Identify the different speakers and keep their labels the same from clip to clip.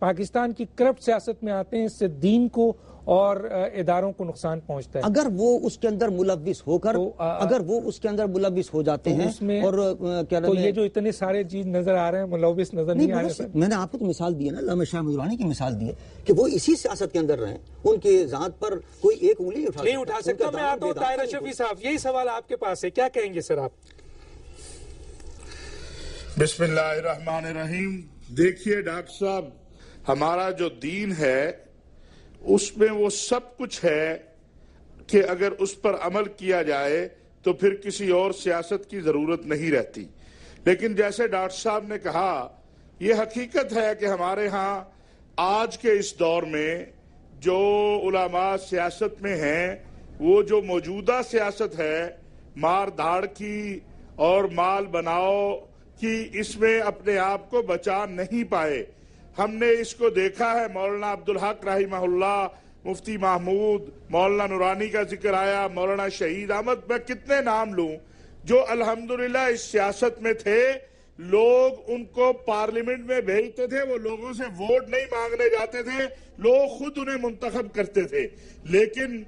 Speaker 1: پاکستان کی کرپٹ سیاست میں آتے ہیں، اس سے دین کو اور اداروں کو نقصان پہنچتا ہے.
Speaker 2: اگر وہ اس کے اندر ملوث ہو کر اگر وہ اس کے اندر ملوث ہو جاتے ہیں اور
Speaker 1: تو یہ جو اتنے سارے چیز نظر آ رہے ہیں ملوث نظر نہیں آ رہے.
Speaker 2: میں نے آپ کو تو مثال دی ہے نا، علامہ شاہ درانی کی مثال دی ہے کہ وہ اسی سیاست کے اندر رہے، ان کی ذات پر کوئی ایک انگلی
Speaker 1: نہیں اٹھا سکتا. میں آتا ہوں طاہر اشرفی صاحب، یہی سوال آپ کے پاس ہے، کیا کہیں گے سر آپ؟
Speaker 3: بسم اللہ الرحمن الرحیم. دیکھیے ڈاکٹر صاحب، ہمارا جو دین ہے اس میں وہ سب کچھ ہے کہ اگر اس پر عمل کیا جائے تو پھر کسی اور سیاست کی ضرورت نہیں رہتی. لیکن جیسے ڈاکٹر صاحب نے کہا، یہ حقیقت ہے کہ ہمارے ہاں آج کے اس دور میں جو علماء سیاست میں ہیں، وہ جو موجودہ سیاست ہے مار دھاڑ کی اور مال بناؤ کی، اس میں اپنے آپ کو بچا نہیں پائے. ہم نے اس کو دیکھا ہے. مولانا عبدالحق رحمہ اللہ، مفتی محمود، مولانا نورانی کا ذکر آیا، مولانا شہید احمد، میں کتنے نام لوں جو الحمدللہ اس سیاست میں تھے. لوگ ان کو پارلیمنٹ میں بھیجتے تھے، وہ لوگوں سے ووٹ نہیں مانگنے جاتے تھے، لوگ خود انہیں منتخب کرتے تھے. لیکن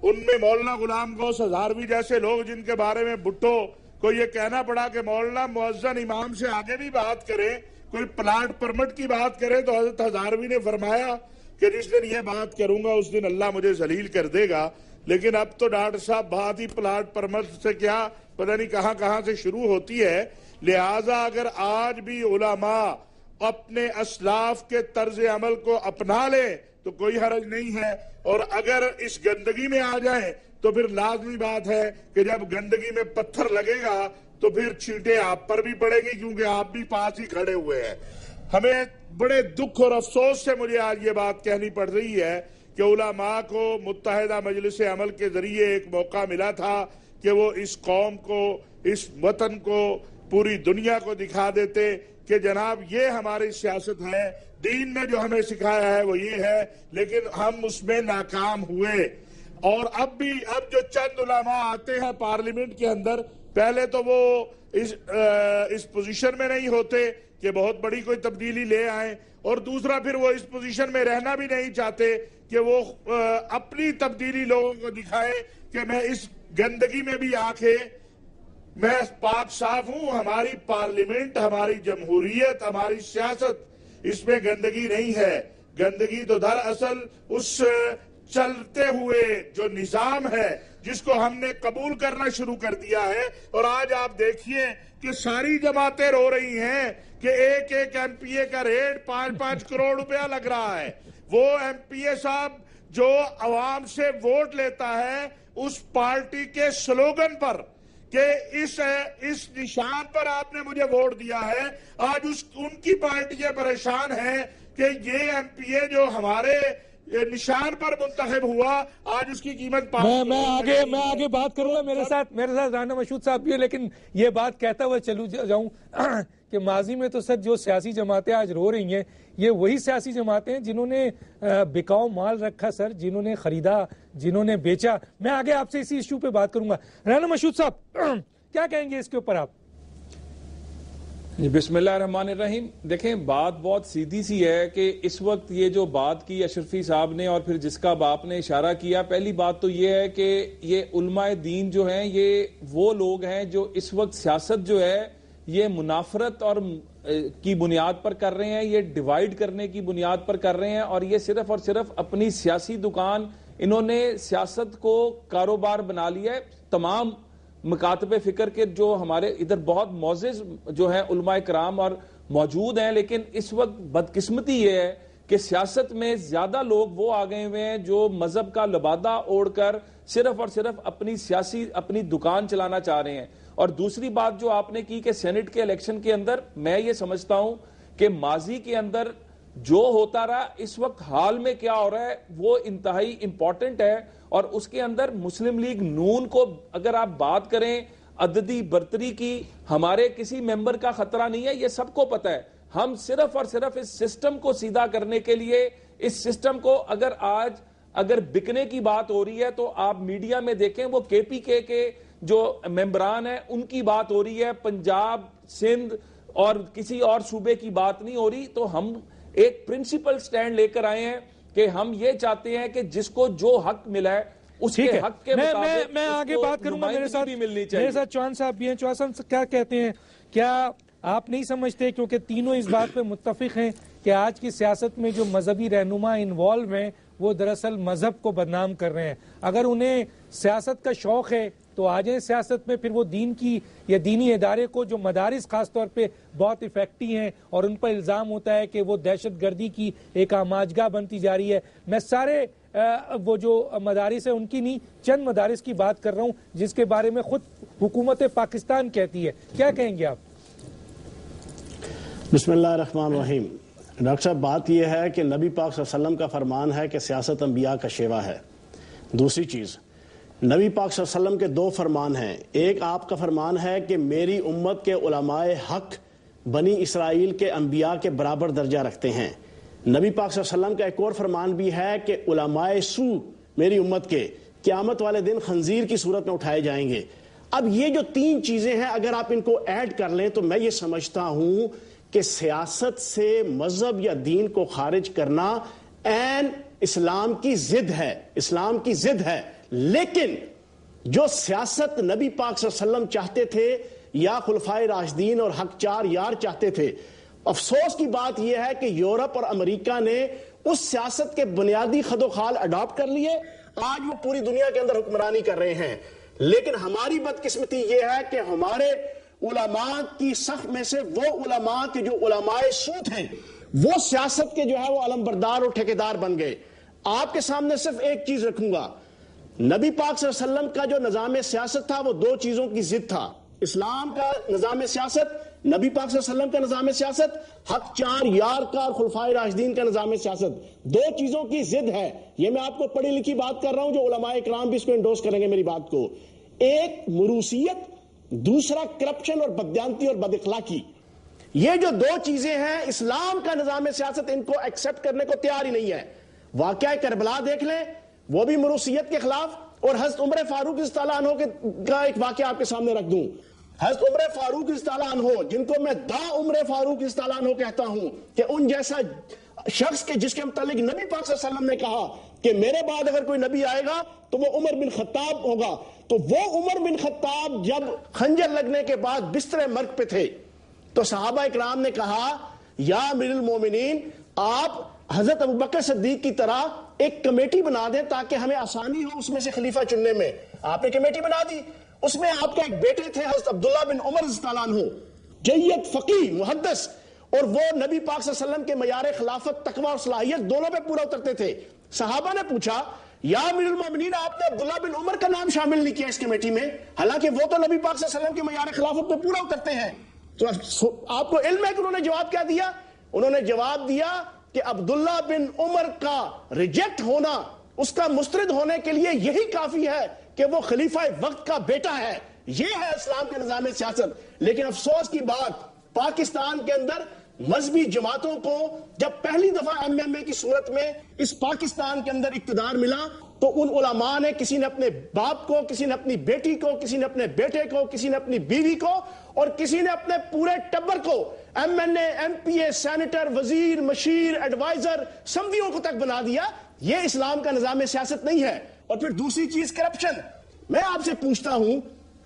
Speaker 3: ان میں مولانا غلام غوث ہزاروی جیسے لوگ، جن کے بارے میں بھٹو کو یہ کہنا پڑا کہ مولانا مؤذن امام سے آگے بھی بات کرے، کوئی پلاٹ پرمٹ کی بات کرے، تو حضرت ہزاروی نے فرمایا کہ جس دن یہ بات کروں گا اس دن اللہ مجھے ذلیل کر دے گا. لیکن اب تو ڈاکٹر صاحب بات ہی پلاٹ پرمٹ سے کیا پتہ نہیں کہاں کہاں سے شروع ہوتی ہے. لہٰذا اگر آج بھی علماء اپنے اسلاف کے طرز عمل کو اپنا لیں تو کوئی حرج نہیں ہے، اور اگر اس گندگی میں آ جائیں تو پھر لازمی بات ہے کہ جب گندگی میں پتھر لگے گا تو پھر چھینٹیں آپ پر بھی پڑے گی، کیونکہ آپ بھی پاس ہی کھڑے ہوئے ہیں. ہمیں بڑے دکھ اور افسوس سے مجھے آج یہ بات کہنی پڑ رہی ہے کہ علماء کو متحدہ مجلس عمل کے ذریعے ایک موقع ملا تھا کہ وہ اس قوم کو، اس وطن کو، پوری دنیا کو دکھا دیتے کہ جناب یہ ہماری سیاست ہے، دین نے جو ہمیں سکھایا ہے وہ یہ ہے. لیکن ہم اس میں ناکام ہوئے. اور اب جو چند علماء آتے ہیں پارلیمنٹ کے اندر، پہلے تو وہ اس پوزیشن میں نہیں ہوتے کہ بہت بڑی کوئی تبدیلی لے آئیں، اور دوسرا پھر وہ اس پوزیشن میں رہنا بھی نہیں چاہتے کہ وہ اپنی تبدیلی لوگوں کو دکھائیں کہ میں اس گندگی میں بھی آ کے میں پاک صاف ہوں. ہماری پارلیمنٹ، ہماری جمہوریت، ہماری سیاست، اس میں گندگی نہیں ہے. گندگی تو دراصل اس چلتے ہوئے جو نظام ہے جس کو ہم نے قبول کرنا شروع کر دیا ہے. اور آج آپ دیکھیے کہ ساری جماعتیں رو رہی ہیں کہ ایک ایک ایم پی اے کا ریٹ 5-5 کروڑ روپیہ لگ رہا ہے. وہ ایم پی اے صاحب جو عوام سے ووٹ لیتا ہے اس پارٹی کے سلوگن پر کہ اس نشان پر آپ نے مجھے ووٹ دیا ہے، آج ان کی پارٹیاں پریشان ہیں کہ یہ ایم پی اے جو ہمارے نشان پر منتخب ہوا، آج اس کی قیمت
Speaker 1: میں آگے بات کروں گا. میرے ساتھ رانا مشہود صاحب بھی ہے، لیکن یہ بات کہتا ہوا چلو جاؤں کہ ماضی میں تو سر جو سیاسی جماعتیں آج رو رہی ہیں، یہ وہی سیاسی جماعتیں ہیں جنہوں نے بکاؤ مال رکھا سر، جنہوں نے خریدا، جنہوں نے بیچا. میں آگے آپ سے اسی ایشو پہ بات کروں گا. رانا مشہود صاحب کیا کہیں گے اس کے اوپر آپ؟
Speaker 4: بسم اللہ الرحمن الرحیم. دیکھیں بات بہت سیدھی سی ہے کہ اس وقت یہ جو بات کی اشرفی صاحب نے اور پھر جس کا باپ نے اشارہ کیا، پہلی بات تو یہ ہے کہ یہ علماء دین جو ہیں یہ وہ لوگ ہیں جو اس وقت سیاست جو ہے یہ منافرت اور کی بنیاد پر کر رہے ہیں، یہ ڈیوائیڈ کرنے کی بنیاد پر کر رہے ہیں، اور یہ صرف اور صرف اپنی سیاسی دکان، انہوں نے سیاست کو کاروبار بنا لیا ہے. تمام مکاتب فکر کے جو ہمارے ادھر بہت معزز جو ہیں علماء کرام اور موجود ہیں، لیکن اس وقت بدقسمتی یہ ہے کہ سیاست میں زیادہ لوگ وہ آ گئے ہوئے ہیں جو مذہب کا لبادہ اوڑھ کر صرف اور صرف اپنی دکان چلانا چاہ رہے ہیں. اور دوسری بات جو آپ نے کی کہ سینٹ کے الیکشن کے اندر، میں یہ سمجھتا ہوں کہ ماضی کے اندر جو ہوتا رہا، اس وقت حال میں کیا ہو رہا ہے وہ انتہائی امپورٹنٹ ہے. اور اس کے اندر مسلم لیگ نون کو اگر آپ بات کریں عددی برتری کی، ہمارے کسی ممبر کا خطرہ نہیں ہے، یہ سب کو پتہ ہے. ہم صرف اور صرف اس سسٹم کو سیدھا کرنے کے لیے، اس سسٹم کو اگر بکنے کی بات ہو رہی ہے تو آپ میڈیا میں دیکھیں وہ کے پی کے جو ممبران ہیں ان کی بات ہو رہی ہے، پنجاب، سندھ اور کسی اور صوبے کی بات نہیں ہو رہی. تو ہم ایک پرنسپل سٹینڈ لے کر آئے ہیں کہ ہم یہ چاہتے ہیں کہ جس کو جو حق ملا ہے اس کے حق کے مطابق
Speaker 1: میں آگے بات کروں گا، میرے ساتھ چوہان صاحب بھی ہیں. چوہان صاحب کیا کہتے ہیں؟ کیا آپ نہیں سمجھتے، کیونکہ تینوں اس بات پہ متفق ہیں کہ آج کی سیاست میں جو مذہبی رہنما انوالو ہیں وہ دراصل مذہب کو بدنام کر رہے ہیں؟ اگر انہیں سیاست کا شوق ہے تو آ جائیں سیاست میں، پھر وہ دین کی یا دینی ادارے کو، جو مدارس خاص طور پہ بہت افیکٹی ہیں اور ان پر الزام ہوتا ہے کہ وہ دہشت گردی کی ایک آماجگاہ بنتی جا رہی ہے. میں سارے وہ جو مدارس ہیں ان کی نہیں، چند مدارس کی بات کر رہا ہوں جس کے بارے میں خود حکومت پاکستان کہتی ہے. کیا کہیں گے آپ؟
Speaker 5: بسم اللہ الرحمن الرحیم. ڈاکٹر صاحب، بات یہ ہے کہ نبی پاک صلی اللہ علیہ وسلم کا فرمان ہے کہ سیاست انبیاء کا شیوا ہے. دوسری چیز، نبی پاک صلی اللہ علیہ وسلم کے دو فرمان ہیں. ایک آپ کا فرمان ہے کہ میری امت کے علماء حق بنی اسرائیل کے انبیاء کے برابر درجہ رکھتے ہیں. نبی پاک صلی اللہ علیہ وسلم کا ایک اور فرمان بھی ہے کہ علماء سو میری امت کے قیامت والے دن خنزیر کی صورت میں اٹھائے جائیں گے. اب یہ جو تین چیزیں ہیں اگر آپ ان کو ایڈ کر لیں تو میں یہ سمجھتا ہوں کہ سیاست سے مذہب یا دین کو خارج کرنا عین اسلام کی ضد ہے، اسلام کی ضد ہے. لیکن جو سیاست نبی پاک صلی اللہ علیہ وسلم چاہتے تھے یا خلفائے راشدین اور حق چار یار چاہتے تھے، افسوس کی بات یہ ہے کہ یورپ اور امریکہ نے اس سیاست کے بنیادی خد و خال اڈاپٹ کر لیے. آج وہ پوری دنیا کے اندر حکمرانی کر رہے ہیں. لیکن ہماری بدقسمتی یہ ہے کہ ہمارے علماء کی صف میں سے وہ علماء کے جو علماء سوت ہیں وہ سیاست کے جو ہے وہ علمبردار اور ٹھیکیدار بن گئے. آپ کے سامنے صرف ایک چیز رکھوں گا، نبی پاک صلی اللہ علیہ وسلم کا جو نظام سیاست تھا وہ دو چیزوں کی ضد تھا. اسلام کا نظام سیاست، نبی پاک صلی اللہ علیہ وسلم کا نظام سیاست، حق چار یار کا اور خلفائے راشدین کا نظام سیاست، دو چیزوں کی ضد ہے. یہ میں آپ کو پڑھی لکھی بات کر رہا ہوں، جو علماء اکرام بھی اس کو انڈورس کریں گے میری بات کو. ایک مروسیت، دوسرا کرپشن اور بددیانتی اور بد اخلاقی. یہ جو دو چیزیں ہیں اسلام کا نظام سیاست ان کو ایکسپٹ کرنے کو تیار ہی نہیں ہے. واقعہ کربلا دیکھ لیں، وہ بھی مروسیت کے خلاف. اور حضرت عمر فاروق رضی اللہ عنہ کا ایک واقعہ آپ کے سامنے رکھ دوں. حضرت عمر فاروق رضی اللہ عنہ، جن کو میں دا عمر فاروق رضی اللہ عنہ کہتا ہوں، کہ ان جیسا شخص کے جس کے متعلق نبی پاک صلی اللہ علیہ وسلم نے کہا کہ میرے بعد اگر کوئی نبی آئے گا تو وہ عمر بن خطاب ہوگا. تو وہ عمر بن خطاب جب خنجر لگنے کے بعد بستر مرگ پہ تھے تو صحابہ اکرام نے کہا، یا امیر المومنین، آپ حضرت ابوبکر صدیق کی طرح ایک کمیٹی بنا دیں تاکہ ہمیں آسانی ہو اس میں سے خلیفہ چننے میں. آپ نے کمیٹی بنا دی، اس میں آپ کا ایک بیٹے تھے حضرت عبداللہ بن عمر رضی اللہ عنہ، جید فقیہ محدث، اور وہ نبی پاک صلی اللہ علیہ وسلم کے معیار خلافت، تقوی اور صلاحیت دونوں پہ پورا اترتے تھے. صحابہ نے پوچھا، یا امیر المومنین، آپ نے عبداللہ بن عمر کا نام شامل نہیں کیا اس کمیٹی میں، حالانکہ وہ تو نبی پاک صلی اللہ علیہ وسلم کے معیار خلافت پہ پورا اترتے ہیں. تو آپ کو علم ہے کہ انہوں نے جواب کیا دیا؟ انہوں نے جواب دیا کہ عبداللہ بن عمر کا ریجیکٹ ہونا، اس کا مسترد ہونے کے لیے یہی کافی ہے کہ وہ خلیفہ وقت کا بیٹا ہے. یہ ہے اسلام کے نظام سیاست. لیکن افسوس کی بات، پاکستان کے اندر مذہبی جماعتوں کو جب پہلی دفعہ ایم ایم اے کی صورت میں اس پاکستان کے اندر اقتدار ملا تو ان علماء نے، کسی نے اپنے باپ کو، کسی نے اپنی بیٹی کو، کسی نے اپنے بیٹے کو، کسی نے اپنی بیوی کو، اور کسی نے اپنے پورے ٹبر کو ایم این اے، ایم پی اے، سینیٹر، وزیر، مشیر، ایڈوائزر، سمدھیوں کو تک بنا دیا. یہ اسلام کا نظام سیاست نہیں ہے. اور پھر دوسری چیز کرپشن. میں آپ سے پوچھتا ہوں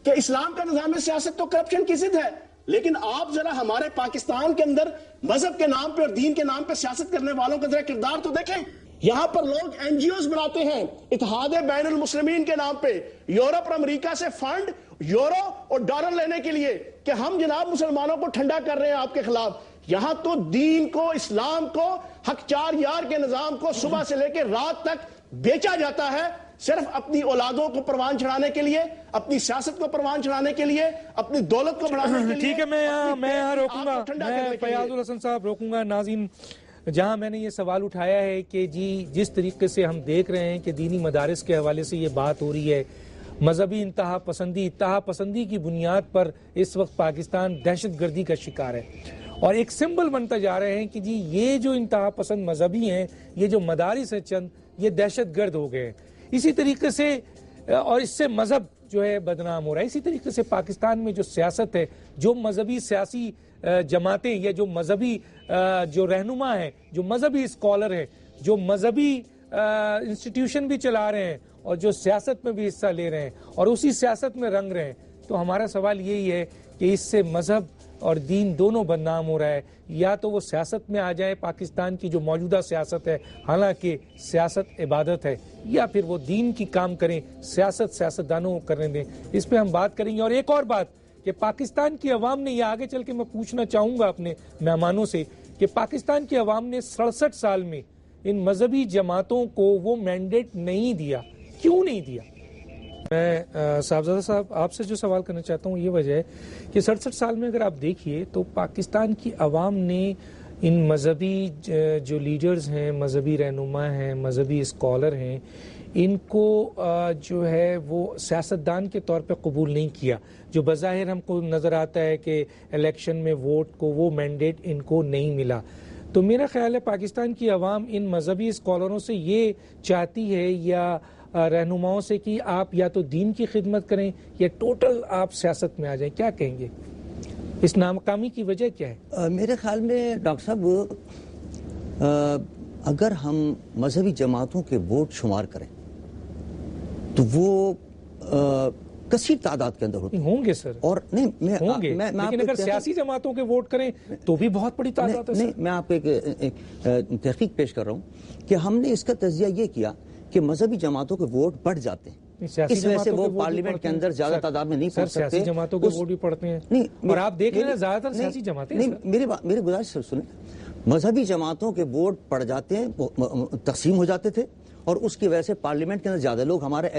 Speaker 5: کہ اسلام کا نظام سیاست تو کرپشن کی ضد ہے، لیکن آپ ذرا ہمارے پاکستان کے اندر مذہب کے نام پہ اور دین کے نام پہ سیاست کرنے والوں کا ذرا کردار تو دیکھیں. یہاں پر لوگ این جی اوز بناتے ہیں اتحاد بین المسلمین کے نام پہ، یورپ اور امریکہ سے فنڈ، یورو اور ڈالر لینے کے لیے کہ ہم جناب مسلمانوں کو ٹھنڈا کر رہے ہیں آپ کے خلاف. یہاں تو دین کو، اسلام کو، حق چار یار کے نظام کو صبح سے لے کے رات تک بیچا جاتا ہے، صرف اپنی اولادوں کو پروان چڑھانے کے لیے، اپنی سیاست کو پروان چڑھانے کے لیے، اپنی دولت کو بڑھانے کے لیے.
Speaker 1: ٹھیک ہے، میں یہاں روکوں گا، میں فیاض الحسن صاحب روکوں گا. ناظرین، جہاں میں نے یہ سوال اٹھایا ہے کہ جی جس طریقے سے ہم دیکھ رہے ہیں کہ دینی مدارس کے حوالے سے یہ بات ہو رہی ہے، مذہبی انتہا پسندی کی بنیاد پر اس وقت پاکستان دہشت گردی کا شکار ہے، اور ایک سمبل بنتا جا رہے ہیں کہ جی یہ جو انتہا پسند مذہبی ہیں، یہ جو مدارس ہیں چند، یہ دہشت گرد ہو گئے. اسی طریقے سے، اور اس سے مذہب جو ہے بدنام ہو رہا ہے. اسی طریقے سے پاکستان میں جو سیاست ہے، جو مذہبی سیاسی جماعتیں یا جو مذہبی جو رہنما ہیں، جو مذہبی اسکالر ہیں، جو مذہبی انسٹیٹیوشن بھی چلا رہے ہیں اور جو سیاست میں بھی حصہ لے رہے ہیں اور اسی سیاست میں رنگ رہے ہیں، تو ہمارا سوال یہی ہے کہ اس سے مذہب اور دین دونوں بدنام ہو رہا ہے. یا تو وہ سیاست میں آ جائے، پاکستان کی جو موجودہ سیاست ہے، حالانکہ سیاست عبادت ہے، یا پھر وہ دین کی کام کریں، سیاست سیاستدانوں کو کرنے دیں. اس پہ ہم بات کریں گے. اور ایک اور بات کہ پاکستان کی عوام نے، یہ آگے چل کے میں پوچھنا چاہوں گا اپنے مہمانوں سے، کہ پاکستان کی عوام نے 67 سال میں ان مذہبی جماعتوں کو وہ مینڈیٹ نہیں دیا. کیوں نہیں دیا؟ میں صاحبزادہ صاحب آپ سے جو سوال کرنا چاہتا ہوں یہ وجہ ہے کہ 67 سال میں اگر آپ دیکھیے تو پاکستان کی عوام نے ان مذہبی جو لیڈرز ہیں، مذہبی رہنما ہیں، مذہبی اسکالر ہیں، ان کو جو ہے وہ سیاستدان کے طور پہ قبول نہیں کیا. جو بظاہر ہم کو نظر آتا ہے کہ الیکشن میں ووٹ کو وہ مینڈیٹ ان کو نہیں ملا. تو میرا خیال ہے پاکستان کی عوام ان مذہبی اسکالروں سے یہ چاہتی ہے یا رہنماؤں سے کہ آپ یا تو دین کی خدمت کریں یا ٹوٹل آپ سیاست میں آ جائیں. کیا کہیں گے؟ اس ناکامی کی وجہ کیا ہے؟
Speaker 2: میرے خیال میں ڈاکٹر صاحب اگر ہم مذہبی جماعتوں کے ووٹ شمار کریں تو وہ کثیر تعداد کے اندر ہوتے
Speaker 1: ہوں گے سر، اور
Speaker 2: نہیں
Speaker 1: ہوں گے، لیکن اگر سیاسی جماعتوں کے ووٹ کریں تو بھی بہت بڑی تعداد ہے.
Speaker 2: نہیں، میں آپ کو ایک تحقیق پیش کر رہا ہوں کہ ہم نے اس کا تجزیہ یہ کیا کہ مذہبی جماعتوں کے ووٹ بڑھ جاتے ہیں، اس وجہ سے وہ پارلیمنٹ کے اندر زیادہ تعداد میں نہیں پہنچ سکتے.
Speaker 1: سیاسی جماعتوں کے ووٹ بھی پڑھتے ہیں، اور آپ دیکھ رہے ہیں زیادہ تر سیاسی جماعتیں.
Speaker 2: میری گزارش سنیں، مذہبی جماعتوں کے ووٹ پڑ جاتے ہیں، تقسیم ہو جاتے تھے، اور اس کی وجہ سے پارلیمنٹ کے اندر زیادہ لوگ ہمارے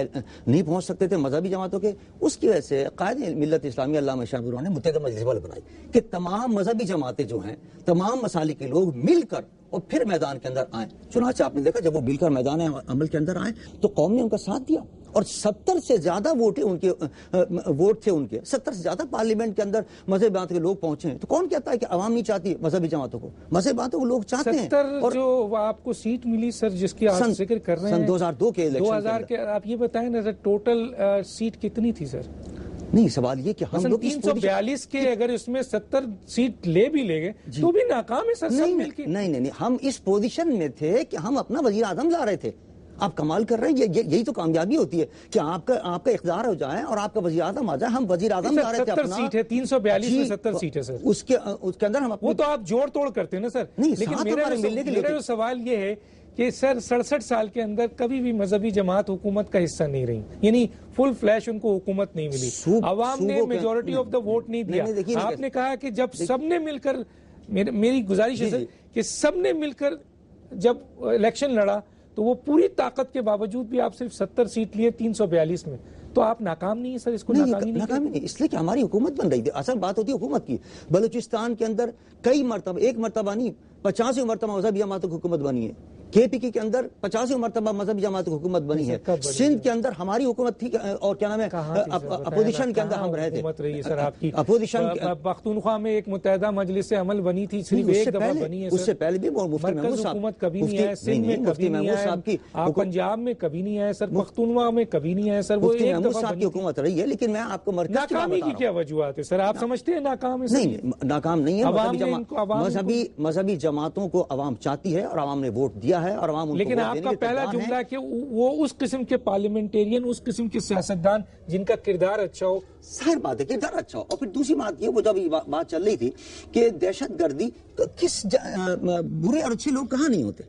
Speaker 2: نہیں پہنچ سکتے تھے مذہبی جماعتوں کے. اس کی وجہ سے قائد ملت اسلامیہ علامہ شاہ نور نے متحدہ مجلس والا بنائی کہ تمام مذہبی جماعتیں جو ہیں، تمام مسالک کے لوگ مل کر اور پھر میدان کے اندر آئیں. چنانچہ آپ نے دیکھا جب وہ مل کر میدان عمل کے اندر آئے تو قوم نے ان کا ساتھ دیا، اور 70 سے زیادہ ووٹ تھے ان کے 70 سے زیادہ پارلیمنٹ کے اندر مذہبی جماعت کے لوگ پہنچے ہیں. تو کون کہتا ہے کہ عوام نہیں چاہتی مذہبی جماعتوں کو؟ مذہبی جماعتوں کو لوگ چاہتے ہیں.
Speaker 1: 70 جو آپ کو سیٹ ملی سر جس کی آپ ذکر کر رہے ہیں،
Speaker 2: 2002 کے الیکشن
Speaker 1: 2000 کے، آپ یہ بتائیں نا سر ٹوٹل سیٹ کتنی تھی سر؟
Speaker 2: نہیں، سوال یہ کہ ہم لوگ
Speaker 1: 342 کے اگر اس میں 70 سیٹ لے بھی لے گئے تو بھی ناکام ہے سر سب مل کے.
Speaker 2: نہیں، ہم اس پوزیشن میں تھے کہ ہم اپنا وزیر اعظم لا رہے تھے. آپ کمال کر رہے ہیں، یہی تو کامیابی ہوتی ہے کہ آپ کا اقتدار ہو جائے اور آپ کا وزیر اعظم آ جائے. ہم وزیر اعظم لا رہے تھے اپنا.
Speaker 1: 70 سیٹ ہے، 342 میں 70 سیٹ ہے سر.
Speaker 2: اس کے اندر ہم
Speaker 1: وہ تو آپ جوڑ توڑ کرتے ہیں نا سر. لیکن میرا جو سوال یہ ہے کہ سر 67 سال کے اندر کبھی بھی مذہبی جماعت حکومت کا حصہ نہیں رہی، یعنی فل فلیش ان کو حکومت نہیں ملی، عوام نے میجورٹی آف دا ووٹ نہیں دیا. آپ نے کہا کہ جب سب نے مل کر، میری گزارش ہے سر کہ سب نے مل کر جب الیکشن لڑا تو وہ پوری طاقت کے باوجود بھی آپ صرف 70 سیٹ لیے 342 میں. تو آپ ناکام نہیں ہیں سر؟ اس کو ناکامی نہیں،
Speaker 2: اس لیے کہ ہماری حکومت بن رہی تھی. اصل بات ہوتی ہے حکومت کی. بلوچستان کے اندر کئی مرتبہ، ایک مرتبہ نہیں 50 مرتبہ مذہبی جماعتوں کی حکومت بنی ہے. KPK کے اندر 50 مرتبہ مذہبی جماعت کی حکومت بنی ہے. سندھ کے اندر ہماری حکومت تھی، اور کیا نام ہے، اپوزیشن کے اندر ہم رہے تھے.
Speaker 1: حکومت رہی ہے سر آپ کی.
Speaker 2: اپوزیشن
Speaker 1: پختونخوا میں ایک متحدہ مجلس عمل بنی تھی، صرف ایک دفعہ بنی ہے.
Speaker 2: اس سے پہلے بھی مفتی محمود صاحب
Speaker 1: حکومت کبھی نہیں آئے، سندھ میں کبھی نہیں آئے، آپ پنجاب میں کبھی نہیں آئے سر، پختونخوا میں کبھی نہیں آئے سر. وہ
Speaker 2: ایک دفعہ صاحب کی حکومت رہی ہے. لیکن میں آپ کو
Speaker 1: ناکامی کی کیا وجوہات ہے سر؟ آپ سمجھتے ہیں ناکام ہے؟
Speaker 2: نہیں، ناکام نہیں ہے. مذہبی جماعتوں کو عوام چاہتی ہے اور عوام نے ووٹ دیا ہے اور عوام.
Speaker 1: لیکن آپ کا پہلا جملہ کہ وہ اس قسم کے پارلیمنٹیرین، اس قسم کے سیاستدان جن کا کردار اچھا ہو.
Speaker 2: ظاہر بات ہے کردار اچھا ہو. اور پھر دوسری بات یہ، وہ جب بات چل رہی تھی کہ دہشت گردی، کس برے اور اچھے لوگ کہاں نہیں ہوتے؟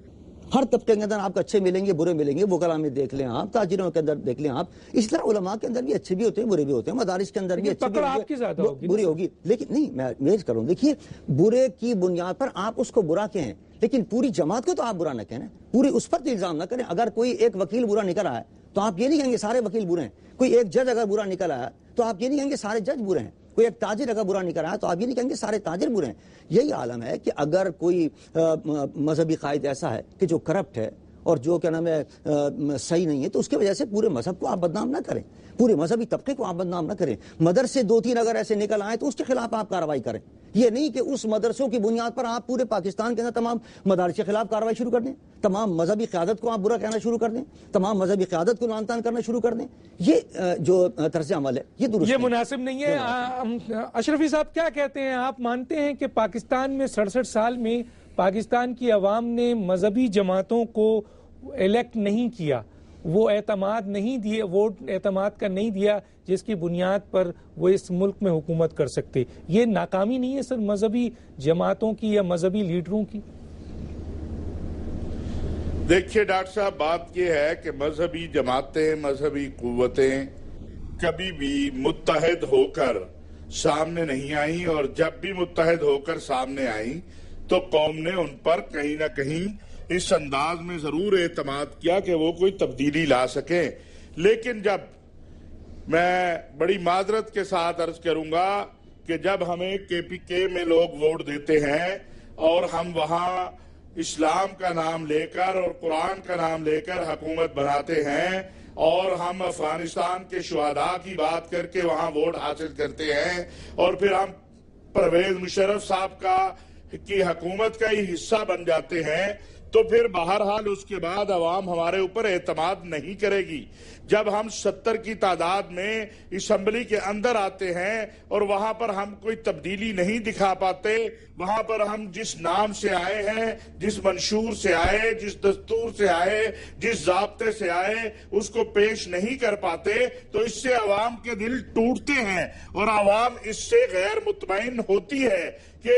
Speaker 2: ہر طبقے کے اندر آپ کو اچھے ملیں گے، برے ملیں گے. وکلاء میں دیکھ لیں آپ، تاجروں کے اندر دیکھ لیں آپ. اس طرح علماء کے اندر بھی اچھے بھی ہوتے ہیں، برے بھی ہوتے ہیں. مدارس کے اندر بھی اچھے بھی ہوتے ہیں، بری ہوگی. لیکن نہیں، میں کروں، دیکھیے برے کی بنیاد پر آپ اس کو برا کہیں، لیکن پوری جماعت کو تو آپ برا نہ کہیں، پوری اس پر تو الزام نہ کریں. اگر کوئی ایک وکیل برا نکل آیا تو آپ یہ نہیں کہیں گے سارے وکیل برے ہیں. کوئی ایک جج اگر برا نکل آیا تو آپ یہ نہیں کہیں گے سارے جج برے ہیں. کوئی ایک تاجر اگر برا نکل آیا تو آپ یہ نہیں کہیں گے سارے تاجر برے ہیں. یہی عالم ہے کہ اگر کوئی مذہبی قائد ایسا ہے کہ جو کرپٹ ہے اور جو کیا نام ہے صحیح نہیں ہے، تو اس کی وجہ سے پورے مذہب کو آپ بدنام نہ کریں، پورے مذہبی طبقے کو آپ بدنام نہ کریں. مدرسے 2-3 اگر ایسے نکل آئیں تو اس کے خلاف آپ کارروائی کریں. یہ نہیں کہ اس مدرسوں کی بنیاد پر آپ پورے پاکستان کے اندر تمام مدارس کے خلاف کارروائی شروع کر دیں، تمام مذہبی قیادت کو آپ برا کہنا شروع کر دیں، تمام مذہبی قیادت کو لعن طعن کرنا شروع کر دیں. یہ جو طرز عمل ہے یہ درست
Speaker 1: یہ مناسب نہیں ہے. اشرفی صاحب کیا کہتے ہیں؟ آپ مانتے ہیں کہ پاکستان میں 67 سال میں پاکستان کی عوام نے مذہبی جماعتوں کو الیکٹ نہیں کیا، وہ اعتماد نہیں دیے، ووٹ اعتماد کا نہیں دیا جس کی بنیاد پر وہ اس ملک میں حکومت کر سکتے؟ یہ ناکامی نہیں ہے سر مذہبی جماعتوں کی یا مذہبی لیڈروں کی؟
Speaker 3: دیکھیے ڈاکٹر صاحب، بات یہ ہے کہ مذہبی جماعتیں، مذہبی قوتیں کبھی بھی متحد ہو کر سامنے نہیں آئیں، اور جب بھی متحد ہو کر سامنے آئیں تو قوم نے ان پر کہیں نہ کہیں اس انداز میں ضرور اعتماد کیا کہ وہ کوئی تبدیلی لا سکیں. لیکن جب میں بڑی معذرت کے ساتھ عرض کروں گا کہ جب ہمیں KPK میں لوگ ووٹ دیتے ہیں اور ہم وہاں اسلام کا نام لے کر اور قرآن کا نام لے کر حکومت بناتے ہیں، اور ہم افغانستان کے شہداء کی بات کر کے وہاں ووٹ حاصل کرتے ہیں، اور پھر ہم پرویز مشرف صاحب کی حکومت کا ہی حصہ بن جاتے ہیں، تو پھر بہرحال اس کے بعد عوام ہمارے اوپر اعتماد نہیں کرے گی. جب ہم 70 کی تعداد میں اسمبلی کے اندر آتے ہیں اور وہاں پر ہم کوئی تبدیلی نہیں دکھا پاتے، وہاں پر ہم جس نام سے آئے ہیں، جس منشور سے آئے، جس دستور سے آئے، جس ضابطے سے آئے، اس کو پیش نہیں کر پاتے، تو اس سے عوام کے دل ٹوٹتے ہیں اور عوام اس سے غیر مطمئن ہوتی ہے کہ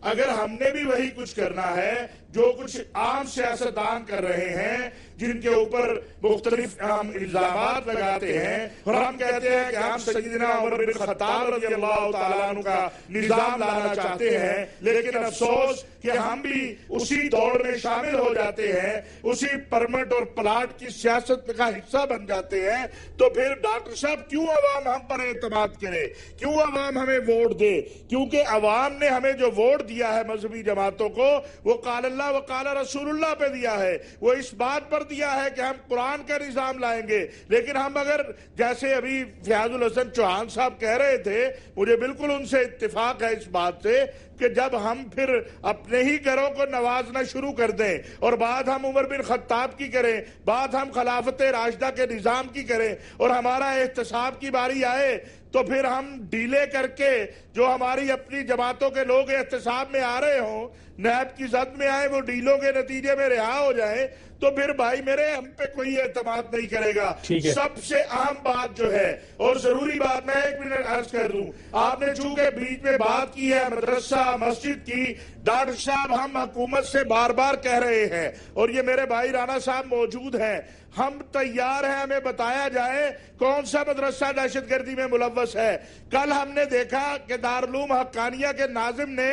Speaker 3: اگر ہم نے بھی وہی کچھ کرنا ہے جو کچھ عام سیاستدان کر رہے ہیں، جن کے اوپر مختلف ہم الزامات لگاتے ہیں، اور ہم کہتے ہیں کہ ہم سیدنا عمر بن خطاب رضی اللہ تعالیٰ عنہ کا نظام لانا چاہتے ہیں، لیکن افسوس کہ ہم بھی اسی دوڑ میں شامل ہو جاتے ہیں، اسی پرمٹ اور پلاٹ کی سیاست کا حصہ بن جاتے ہیں. تو پھر ڈاکٹر صاحب کیوں عوام ہم پر اعتماد کرے، کیوں عوام ہمیں ووٹ دے؟ کیونکہ عوام نے ہمیں جو ووٹ دیا ہے مذہبی جماعتوں کو، وہ قال اللہ و قال رسول اللہ پہ دیا ہے، وہ اس بات پر دیا ہے کہ ہم قرآن کا نظام لائیں گے. لیکن ہم اگر جیسے ابھی فیاض الحسن چوہان صاحب کہہ رہے تھے، مجھے بالکل ان سے اتفاق ہے اس بات سے کہ جب ہم پھر اپنے ہی گھروں کو نوازنا شروع کر دیں اور بات ہم عمر بن خطاب کی کریں، بات ہم خلافت راشدہ کے نظام کی کریں، اور ہمارا احتساب کی باری آئے تو پھر ہم ڈیلے کر کے جو ہماری اپنی جماعتوں کے لوگ احتساب میں آ رہے ہوں، نیب کی زد میں آئے، وہ ڈیلوں کے نتیجے میں رہا ہو جائیں، تو پھر بھائی میرے ہم پہ کوئی اعتماد نہیں کرے گا. سب سے اہم بات جو ہے اور ضروری بات، میں 1 منٹ عرض کر دوں، آپ نے چونکہ بیچ میں بات کی ہے مدرسہ مسجد کی، ڈاکٹر صاحب ہم حکومت سے بار بار کہہ رہے ہیں، اور یہ میرے بھائی رانا صاحب موجود ہیں، ہم تیار ہیں ہمیں بتایا جائے کون سا مدرسہ دہشت گردی میں ملوث ہے. کل ہم نے دیکھا کہ دارالعلوم حقانیہ کے ناظم نے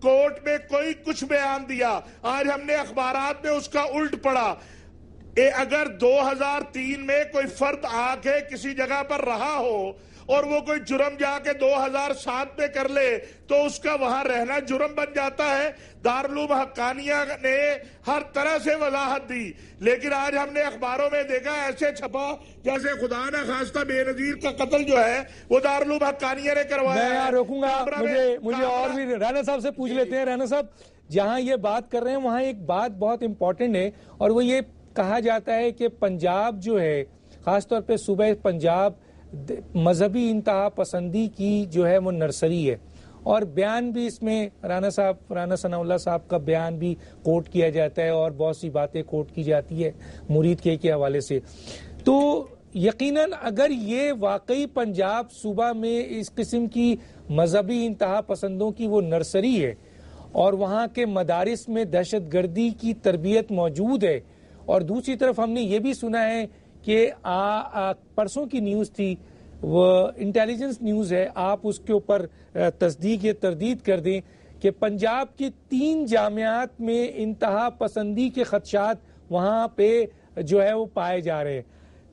Speaker 3: کورٹ میں کوئی کچھ بیان دیا، آج ہم نے اخبارات میں اس کا الٹ پڑا. اگر 2003 میں کوئی فرد آ کے کسی جگہ پر رہا ہو اور وہ کوئی جرم جا کے 2007 میں کر لے تو اس کا وہاں رہنا جرم بن جاتا ہے. دارالعلوم حقانیہ نے ہر طرح سے وضاحت دی، لیکن آج ہم نے اخباروں میں دیکھا ایسے چھپا جیسے خدا نہ خواستہ بے نظیر کا قتل جو ہے وہ دارالعلوم حقانیہ نے کروایا.
Speaker 1: میں یہاں روکوں گا، مجھے اور بھی رانا صاحب سے پوچھ لیتے ہیں. رانا صاحب جہاں یہ بات کر رہے ہیں وہاں ایک بات بہت امپورٹنٹ ہے، اور وہ یہ کہا جاتا ہے کہ پنجاب جو ہے، خاص طور پہ صوبہ پنجاب، مذہبی انتہا پسندی کی جو ہے وہ نرسری ہے، اور بیان بھی اس میں رانا ثناء اللہ صاحب کا بیان بھی کوٹ کیا جاتا ہے اور بہت سی باتیں کوٹ کی جاتی ہے مرید کے حوالے سے. تو یقیناً اگر یہ واقعی پنجاب صوبہ میں اس قسم کی مذہبی انتہا پسندوں کی وہ نرسری ہے اور وہاں کے مدارس میں دہشت گردی کی تربیت موجود ہے، اور دوسری طرف ہم نے یہ بھی سنا ہے کہ پرسوں کی نیوز تھی، وہ انٹیلیجنس نیوز ہے، آپ اس کے اوپر تصدیق یا تردید کر دیں کہ پنجاب کی 3 جامعات میں انتہا پسندی کے خدشات وہاں پہ جو ہے وہ پائے جا رہے ہیں.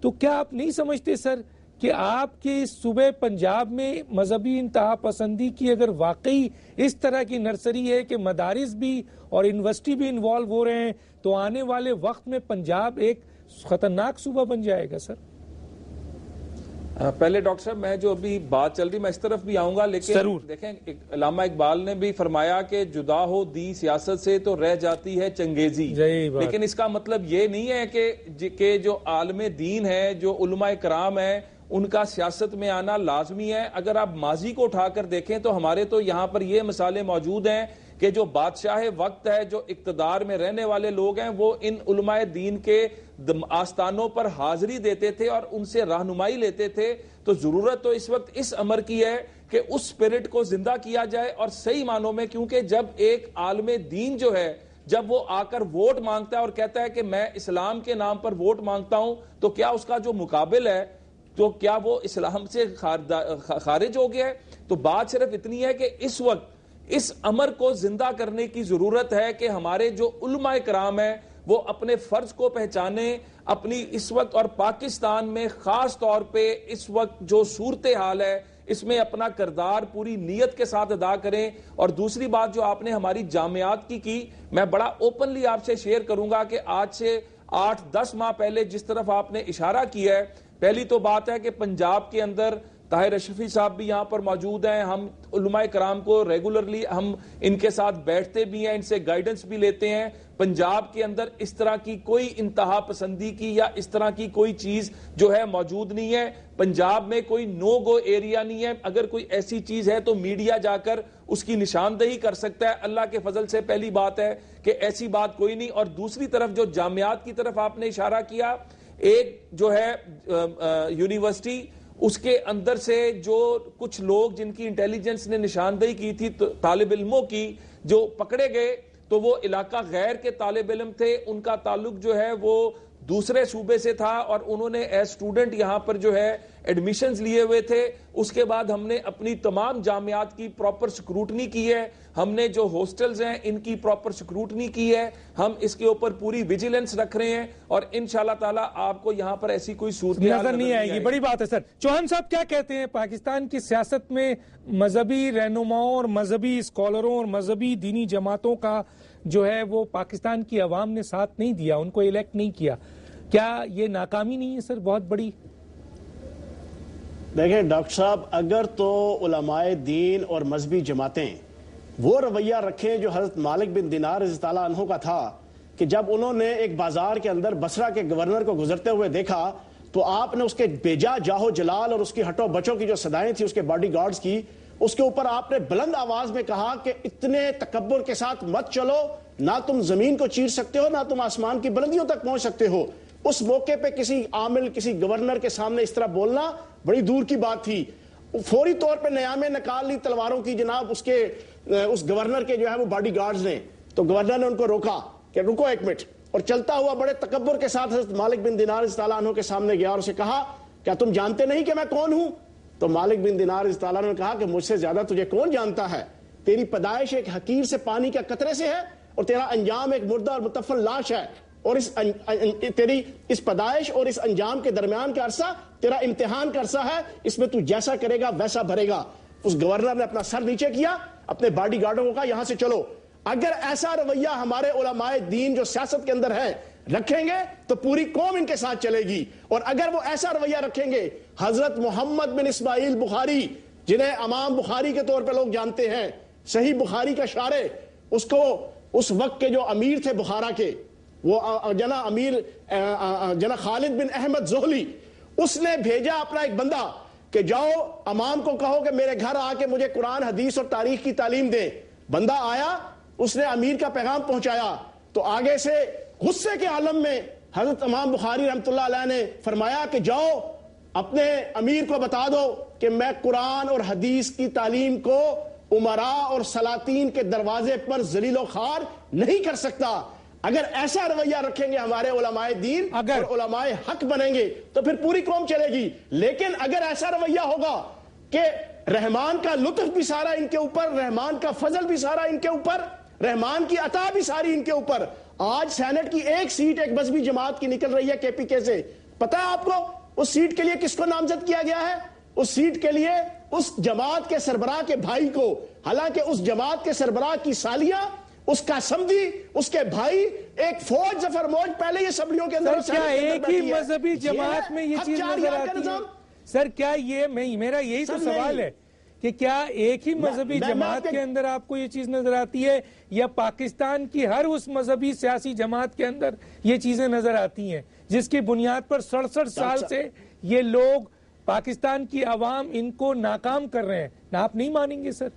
Speaker 1: تو کیا آپ نہیں سمجھتے سر کہ کہ آپ کے صوبے پنجاب میں مذہبی انتہا پسندی کی اگر واقعی اس طرح کی نرسری ہے کہ مدارس بھی اور یونیورسٹی بھی انوالو ہو رہے ہیں تو آنے والے وقت میں پنجاب ایک خطرناک صوبہ بن جائے گا سر؟
Speaker 4: پہلے ڈاکٹر صاحب میں جو ابھی بات چل رہی میں اس طرف بھی آؤں گا، لیکن دیکھیں علامہ اقبال نے بھی فرمایا کہ جدا ہو دی سیاست سے تو رہ جاتی ہے چنگیزی، لیکن اس کا مطلب یہ نہیں ہے کہ جو عالم دین ہے، جو علماء کرام ہیں، ان کا سیاست میں آنا لازمی ہے۔ اگر آپ ماضی کو اٹھا کر دیکھیں تو ہمارے تو یہاں پر یہ مثالیں موجود ہیں کہ جو بادشاہ وقت ہے، جو اقتدار میں رہنے والے لوگ ہیں، وہ ان علماء دین کے آستانوں پر حاضری دیتے تھے اور ان سے رہنمائی لیتے تھے۔ تو ضرورت تو اس وقت اس امر کی ہے کہ اس اسپرٹ کو زندہ کیا جائے اور صحیح معنوں میں، کیونکہ جب ایک عالم دین جو ہے جب وہ آ کر ووٹ مانگتا ہے اور کہتا ہے کہ میں اسلام کے نام پر ووٹ مانگتا ہوں، تو کیا اس کا جو مقابل ہے تو کیا وہ اسلام سے خارج ہو گیا ہے؟ تو بات صرف اتنی ہے کہ اس وقت اس امر کو زندہ کرنے کی ضرورت ہے کہ ہمارے جو علماء کرام ہیں وہ اپنے فرض کو پہچانیں، اپنی اس وقت اور پاکستان میں خاص طور پہ اس وقت جو صورتحال ہے اس میں اپنا کردار پوری نیت کے ساتھ ادا کریں۔ اور دوسری بات جو آپ نے ہماری جامعات کی میں بڑا اوپنلی آپ سے شیئر کروں گا کہ آج سے 8-10 ماہ پہلے جس طرف آپ نے اشارہ کیا ہے، پہلی تو بات ہے کہ پنجاب کے اندر طاہر اشرفی صاحب بھی یہاں پر موجود ہیں، ہم علماء کرام کو ریگولرلی ہم ان کے ساتھ بیٹھتے بھی ہیں، ان سے گائیڈنس بھی لیتے ہیں۔ پنجاب کے اندر اس طرح کی کوئی انتہا پسندی کی یا اس طرح کی کوئی چیز جو ہے موجود نہیں ہے۔ پنجاب میں کوئی نو گو ایریا نہیں ہے، اگر کوئی ایسی چیز ہے تو میڈیا جا کر اس کی نشاندہی کر سکتا ہے۔ اللہ کے فضل سے پہلی بات ہے کہ ایسی بات کوئی نہیں۔ اور دوسری طرف جو جامعات کی طرف آپ نے اشارہ کیا، ایک جو ہے یونیورسٹی، اس کے اندر سے جو کچھ لوگ جن کی انٹیلیجنس نے نشاندہی کی تھی طالب علموں کی جو پکڑے گئے، تو وہ علاقہ غیر کے طالب علم تھے، ان کا تعلق جو ہے وہ دوسرے صوبے سے تھا اور انہوں نے ایز اسٹوڈنٹ یہاں پر جو ہے ایڈمیشنز لیے ہوئے تھے۔ اس کے بعد ہم نے اپنی تمام جامعات کی پراپر سکروٹنی کی ہے، ہم نے جو ہاسٹلز ہیں ان کی پراپر سکروٹنی کی ہے، ہم اس کے اوپر پوری ویجیلنس رکھ رہے ہیں اور انشاءاللہ تعالیٰ آپ کو یہاں پر ایسی کوئی صورت
Speaker 1: نظر نہیں آئے گی۔ بڑی بات ہے سر۔ چوہان صاحب کیا کہتے ہیں، پاکستان کی سیاست میں مذہبی رہنماؤں اور مذہبی اسکالروں اور مذہبی دینی جماعتوں کا جو ہے وہ پاکستان کی عوام نے ساتھ نہیں دیا، ان کو الیکٹ نہیں کیا، کیا یہ ناکامی نہیں ہے سر بہت بڑی؟
Speaker 5: دیکھیں ڈاکٹر صاحب، اگر تو علماء دین اور مذہبی جماعتیں وہ رویہ رکھیں جو حضرت مالک بن دینار رضی اللہ عنہ کا تھا کہ جب انہوں نے ایک بازار کے اندر بصرہ کے گورنر کو گزرتے ہوئے دیکھا تو آپ نے اس کے بیجا جاہو جلال اور اس کی ہٹو بچوں کی جو صدائیں تھی اس کے باڈی گارڈز کی، اس کے اوپر آپ نے بلند آواز میں کہا کہ اتنے تکبر کے ساتھ مت چلو، نہ تم زمین کو چیر سکتے ہو نہ تم آسمان کی بلندیوں تک پہنچ سکتے ہو۔ اس موقع پہ کسی عامل کسی گورنر کے سامنے اس طرح بولنا بڑی دور کی بات تھی۔ فوری طور پہ نیامیں نکال لی تلواروں کی جناب اس گورنر کے جو ہے وہ باڈی گارڈز نے، تو گورنر نے ان کو روکا کہ رکو ایک منٹ، اور چلتا ہوا بڑے تکبر کے ساتھ حضرت مالک بن دینار رضی اللہ عنہ کے سامنے گیا اور اسے کہا کیا تم جانتے نہیں کہ میں کون ہوں؟ تو مالک بن دینار رضی اللہ عنہ نے کہا کہ مجھ سے زیادہ تجھے کون جانتا ہے، تیری پیدائش ایک حقیر سے پانی کا قطرے سے ہے اور تیرا انجام ایک مردہ اور متفن لاش ہے، اور تیری اس پیدائش اور اس انجام کے درمیان کا عرصہ تیرا امتحان کا عرصہ ہے، اس میں تو جیسا کرے گا ویسا بھرے گا۔ اس گورنر نے اپنا سر نیچے کیا، اپنے باڈی گارڈوں کو کہا یہاں سے چلو۔ اگر ایسا رویہ ہمارے علماء دین جو سیاست کے اندر ہے رکھیں گے تو پوری قوم ان کے ساتھ چلے گی، اور اگر وہ ایسا رویہ رکھیں گے، حضرت محمد بن اسماعیل بخاری جنہیں امام بخاری کے طور پہ لوگ جانتے ہیں، صحیح بخاری کا شارح، اس کو اس وقت کے جو امیر تھے بخارا کے، وہ جناب خالد بن احمد زہلی، اس نے بھیجا اپنا ایک بندہ کہ جاؤ امام کو کہو کہ میرے گھر آ کے مجھے قرآن حدیث اور تاریخ کی تعلیم دیں۔ بندہ آیا، اس نے امیر کا پیغام پہنچایا، تو آگے سے غصے کے عالم میں حضرت امام بخاری رحمۃ اللہ علیہ نے فرمایا کہ جاؤ اپنے امیر کو بتا دو کہ میں قرآن اور حدیث کی تعلیم کو امراء اور سلاطین کے دروازے پر ذلیل و خوار نہیں کر سکتا۔ اگر ایسا رویہ رکھیں گے ہمارے علماء دین اور علماء حق بنیں گے تو پھر پوری قوم چلے گی، لیکن اگر ایسا رویہ ہوگا کہ رحمان کا لطف بھی سارا ان کے اوپر، رحمان کا فضل بھی سارا ان کے اوپر، رحمان کی عطا بھی ساری ان کے اوپر، آج سینٹ کی ایک سیٹ ایک مذہبی جماعت کی نکل رہی ہے کے پی کے سے، پتہ ہے آپ کو اس سیٹ کے لیے کس کو نامزد کیا گیا ہے؟ اس سیٹ کے لیے اس جماعت کے سربراہ کے بھائی کو، حالانکہ اس جماعت کے سربراہ کی سالیاں، اس کا سمدھی، اس کے بھائی ایک فوج ظفر موج پہلے یہ اسمبلیوں کے اندر
Speaker 1: کیا ایک ہی مذہبی جماعت میں یہ چیز نظر آتی ہے؟ سر کیا یہ میرا یہی تو سوال ہے کہ کیا ایک ہی مذہبی جماعت کے اندر آپ کو یہ چیز نظر آتی ہے یا پاکستان کی ہر اس مذہبی سیاسی جماعت کے اندر یہ چیزیں نظر آتی ہیں جس کی بنیاد پر 67 سال سے یہ لوگ پاکستان کی عوام ان کو ناکام کر رہے ہیں؟ آپ نہیں مانیں گے سر؟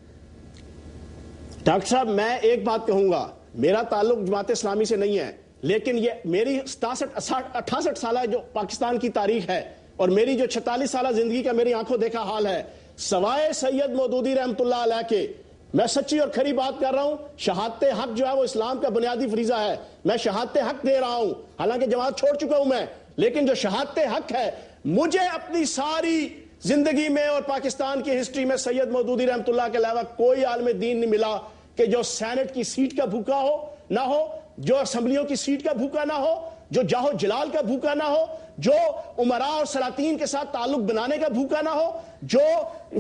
Speaker 5: ڈاکٹر صاحب میں ایک بات کہوں گا، میرا تعلق جماعت اسلامی سے نہیں ہے، لیکن یہ میری 68 سالہ جو پاکستان کی تاریخ ہے اور میری جو 46 سالہ زندگی کا میری آنکھوں دیکھا حال ہے، سوائے سید مودودی رحمت اللہ علیہ کے، میں سچی اور کھری بات کر رہا ہوں، شہادت حق جو ہے وہ اسلام کا بنیادی فریضہ ہے، میں شہادت حق دے رہا ہوں، حالانکہ جماعت چھوڑ چکا ہوں میں، لیکن جو شہادت حق ہے، مجھے اپنی ساری زندگی میں اور پاکستان کی ہسٹری میں سید مودودی رحمت اللہ کے علاوہ کوئی عالم دین نہیں ملا کہ جو سینٹ کی سیٹ کا بھوکا ہو نہ ہو، جو اسمبلیوں کی سیٹ کا بھوکا نہ ہو، جو جاہو جلال کا بھوکا نہ ہو، جو امراء اور سلاطین کے ساتھ تعلق بنانے کا بھوکا نہ ہو، جو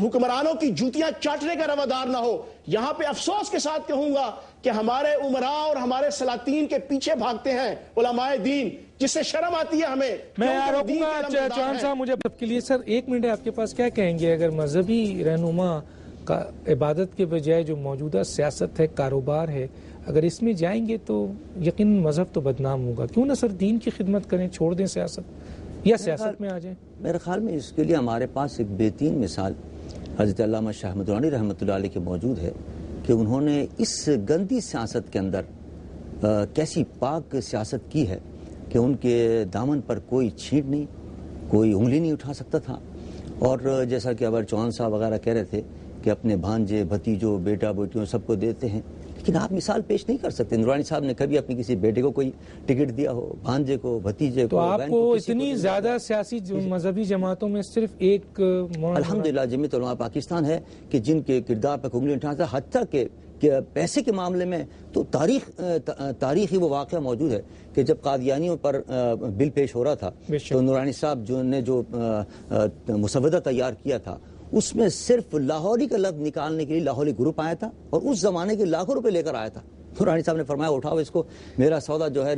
Speaker 5: حکمرانوں کی جوتیاں چاٹنے کا روادار نہ ہو۔ یہاں پہ افسوس کے ساتھ کہوں گا کہ ہمارے امراء اور ہمارے سلاطین کے پیچھے بھاگتے ہیں علماء دین، جس سے شرم آتی ہے ہمیں۔
Speaker 1: میں روکوں گا چوہان صاحب، مجھے کے لیے سر 1 منٹ آپ کے پاس، کیا کہیں گے اگر مذہبی رہنما کا عبادت کے بجائے جو موجودہ سیاست ہے، کاروبار ہے، اگر اس میں جائیں گے تو یقین مذہب تو بدنام ہوگا، کیوں نہ سر دین کی خدمت کریں، چھوڑ دیں سیاست یا سیاست میں آ جائیں؟
Speaker 2: میرے خیال میں اس کے لیے ہمارے پاس ایک بہترین مثال حضرت علامہ شاہ احمد درانی رحمۃ اللہ علیہ کے موجود ہے کہ انہوں نے اس گندی سیاست کے اندر کیسی پاک سیاست کی ہے کہ ان کے دامن پر کوئی چھینٹ نہیں، کوئی انگلی نہیں اٹھا سکتا تھا۔ اور جیسا کہ ابر چوہان صاحب وغیرہ کہہ رہے تھے کہ اپنے بھانجے بھتیجوں بیٹا بیٹیوں سب کو دیتے ہیں، لیکن آپ مثال پیش نہیں کر سکتے۔ نورانی صاحب نے کبھی اپنی کسی بیٹے کو کوئی ٹکٹ دیا ہو، بھانجے کو، بھتیجے کو؟
Speaker 1: تو آپ کو اتنی زیادہ سیاسی مذہبی جماعتوں میں صرف ایک
Speaker 2: الحمدللہ جمعیت علماء پاکستان ہے کہ جن کے کردار پر انگلی اٹھاتا ہے، حتیٰ کہ پیسے کے معاملے میں تو تاریخی وہ واقعہ موجود ہے کہ جب قادیانیوں پر بل پیش ہو رہا تھا تو نورانی صاحب نے جو مسودہ تیار کیا تھا اس میں صرف لاہوری کا لفظ نکالنے کے لیے لاہوری گروپ آیا تھا اور اس زمانے کے لاکھوں روپے لے کر آیا تھا۔ نورانی صاحب نے فرمایا اٹھاؤ اس کو، میرا سودا جو ہے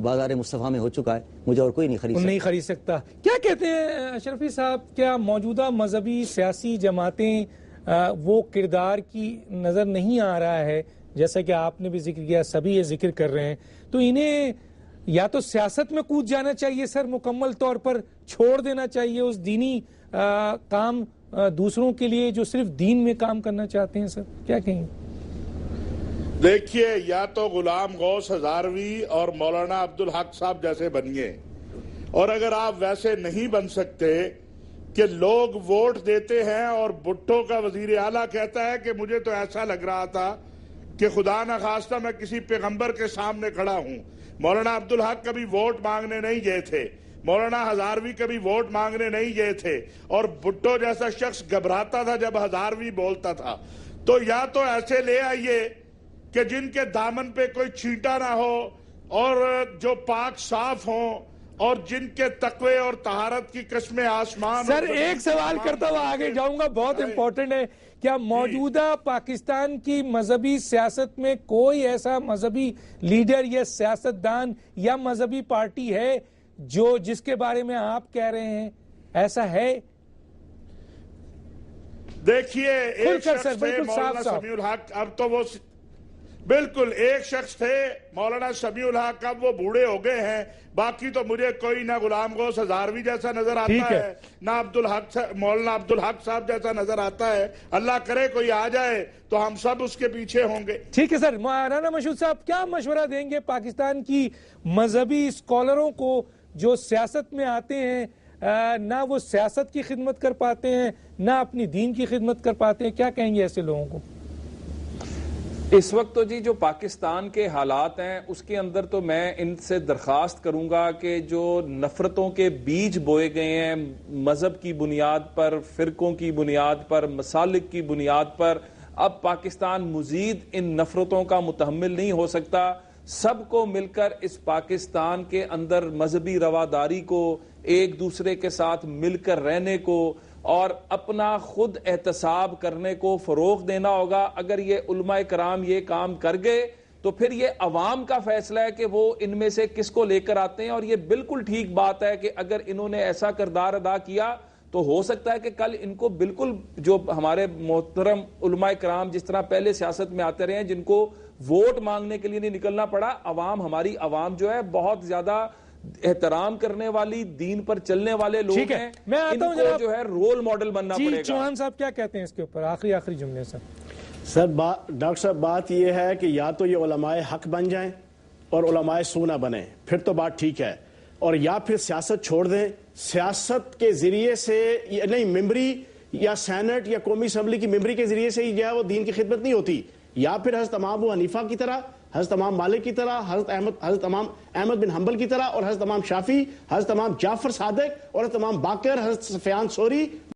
Speaker 2: بازار مصطفیٰ میں ہو چکا ہے، مجھے اور کوئی نہیں خرید
Speaker 1: سکتا۔ کیا کہتے ہیں اشرفی صاحب، کیا موجودہ مذہبی سیاسی جماعتیں وہ کردار کی نظر نہیں آ رہا ہے، جیسا کہ آپ نے بھی ذکر کیا، سبھی یہ ذکر کر رہے ہیں، تو انہیں یا تو سیاست میں کود جانا چاہیے سر، مکمل طور پر چھوڑ دینا چاہیے اس دینی کام دوسروں کے لیے جو صرف دین میں کام کرنا چاہتے ہیں، سر کیا کہیں؟
Speaker 3: دیکھیے، یا تو غلام غوث ہزاروی اور مولانا عبدالحق صاحب جیسے بنیے، اور اگر آپ ویسے نہیں بن سکتے کہ لوگ ووٹ دیتے ہیں اور بھٹو کا وزیر اعلیٰ کہتا ہے کہ مجھے تو ایسا لگ رہا تھا کہ خدا نخواستہ میں کسی پیغمبر کے سامنے کھڑا ہوں۔ مولانا عبدالحق کبھی ووٹ مانگنے نہیں گئے تھے، مولانا ہزاروی کبھی ووٹ مانگنے نہیں گئے تھے، اور بھٹو جیسا شخص گھبراتا تھا جب ہزاروی بولتا تھا۔ تو یا تو ایسے لے آئیے کہ جن کے دامن پہ کوئی چھینٹا نہ ہو اور جو پاک صاف ہوں اور جن کے تقوی اور طہارت کی قسمیں آسمان۔
Speaker 1: سر ایک سوال کرتا ہوا آگے جاؤں گا، بہت امپورٹنٹ ہے، کیا موجودہ پاکستان کی مذہبی سیاست میں کوئی ایسا مذہبی لیڈر یا سیاستدان یا مذہبی پارٹی ہے جس کے بارے میں آپ کہہ رہے ہیں ایسا ہے؟
Speaker 3: دیکھیے، ایک شخص تھے مولانا سمیع الحق، اب تو وہ بالکل ایک شخص تھے مولانا سمیع الحق، اب وہ بوڑھے ہو گئے ہیں۔ باقی تو مجھے کوئی نہ غلام غوث ہزاروی جیسا نظر آتا ہے، نہ مولانا عبدالحق صاحب جیسا نظر آتا ہے۔ اللہ کرے کوئی آ جائے تو ہم سب اس کے پیچھے ہوں گے۔
Speaker 1: ٹھیک ہے سر، مولانا مشہود صاحب کیا مشورہ دیں گے پاکستان کی مذہبی اسکالروں کو جو سیاست میں آتے ہیں، نہ وہ سیاست کی خدمت کر پاتے ہیں نہ اپنی دین کی خدمت کر پاتے ہیں، کیا کہیں گے ایسے لوگوں کو؟
Speaker 4: اس وقت تو جی جو پاکستان کے حالات ہیں اس کے اندر تو میں ان سے درخواست کروں گا کہ جو نفرتوں کے بیج بوئے گئے ہیں مذہب کی بنیاد پر، فرقوں کی بنیاد پر، مسالک کی بنیاد پر، اب پاکستان مزید ان نفرتوں کا متحمل نہیں ہو سکتا۔ سب کو مل کر اس پاکستان کے اندر مذہبی رواداری کو، ایک دوسرے کے ساتھ مل کر رہنے کو اور اپنا خود احتساب کرنے کو فروغ دینا ہوگا. اگر یہ علماء کرام یہ کام کر گئے تو پھر یہ عوام کا فیصلہ ہے کہ وہ ان میں سے کس کو لے کر آتے ہیں. اور یہ بالکل ٹھیک بات ہے کہ اگر انہوں نے ایسا کردار ادا کیا تو ہو سکتا ہے کہ کل ان کو بالکل جو ہمارے محترم علماء کرام جس طرح پہلے سیاست میں آتے رہے ہیں، جن کو ووٹ مانگنے کے لیے نہیں نکلنا پڑا، عوام، ہماری عوام جو ہے بہت زیادہ احترام کرنے والی، دین پر چلنے والے لوگ ہیں.
Speaker 1: میں آتا ہوں
Speaker 4: ان کو جو ہے رول ماڈل بننا پڑے گا.
Speaker 1: چوہان صاحب کیا کہتے ہیں اس کے اوپر آخری جملے سے؟
Speaker 5: سر ڈاکٹر صاحب بات یہ ہے کہ یا تو یہ علماء حق بن جائیں اور علماء سو نہ بنیں، پھر تو بات ٹھیک ہے، اور یا پھر سیاست چھوڑ دیں. سیاست کے ذریعے سے نہیں، ممبری یا سینٹ یا قومی اسمبلی کی ممبری کے ذریعے سے ہی جو ہے وہ دین کی خدمت نہیں ہوتی. یا پھر حضرت امام ابو حنیفہ کی طرح، حضرت امام مالک کی طرح، حضرت امام احمد بن حنبل کی طرح، اور حضرت امام شافعی، حضرت امام جعفر صادق اور حضرت امام باقر، حضرت سفیان ثوری